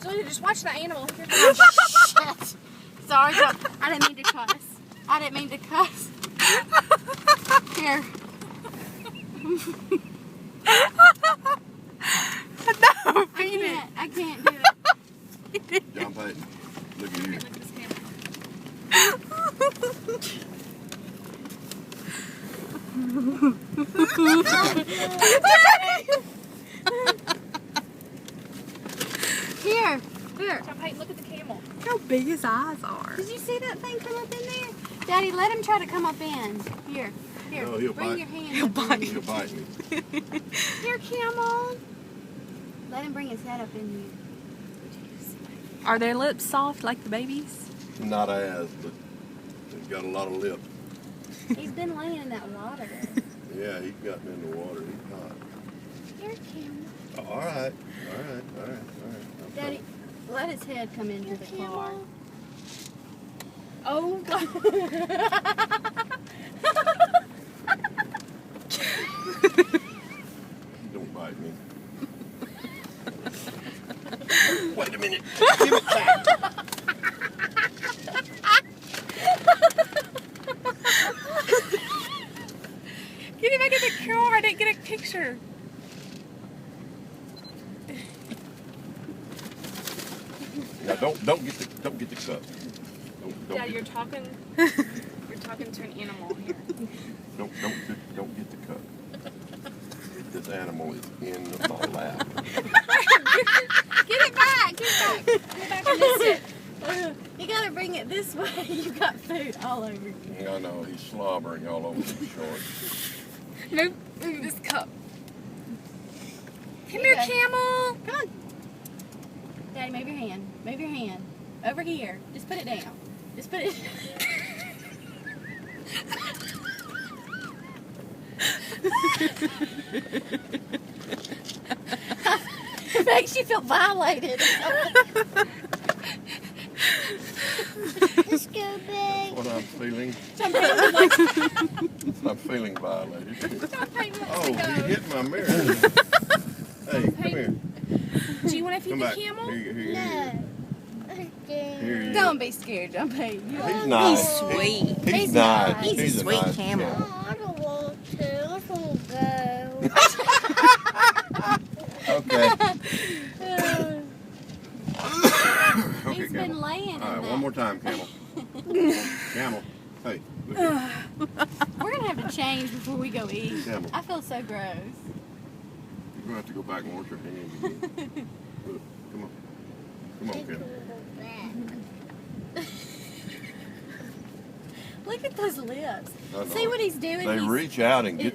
Julia, just watch the animal. Shit. Sorry, I didn't mean to cuss. I didn't mean to cuss. Here. No, feed it. I can't do it. John Payton, look at you. Look at this camera. Here. John Payton, look at the camel. Look how big his eyes are. Did you see that thing come up in there? Daddy, let him try to come up in. Here. No, he'll Bring bite. your hand. He'll up in bite. here. He'll bite me. Here, camel. Let him bring his head up in here. Are their lips soft like the babies? Not as, but he's got a lot of lip. He's been laying in that water. Yeah, he's gotten in the water. He's hot. Here, camel. Oh, all right. I'm Daddy, let his head come into the car. Oh, God. Don't bite me. Wait a minute. Give it back. Get him back in the car. I didn't get a picture. Now don't get the cup. Don't Dad, get you're the, talking to an animal here. don't get the cup. This animal is in my lap. Get it back. Get it back. Go back and miss it. You gotta bring it this way. You got food all over you. I know he's slobbering all over his shorts. Move this cup. Come Here, camel. Come on. Daddy, move your hand. Move your hand. Over here. Just put it down. Just put it. It makes you feel violated. Let's go, babe. What I'm feeling. I'm feeling violated. John Payton wants Oh, to you go. hit my mirror. Hey, come here. Do you want to feed Come the back. camel? Here you Don't be scared, John Payton. He's nice. He's sweet. He's nice. He's a sweet nice camel. I don't want to. I don't go. Okay. Okay, He's been camel. laying in All right, that. one more time, camel. Camel. Hey, look here. We're gonna have to change before we go eat. Camel. I feel so gross. You're going to have to go back and wash your hands again. Look, come on. Come on, camel. Look at those lips. I know. See what he's doing? They He's- reach out and get the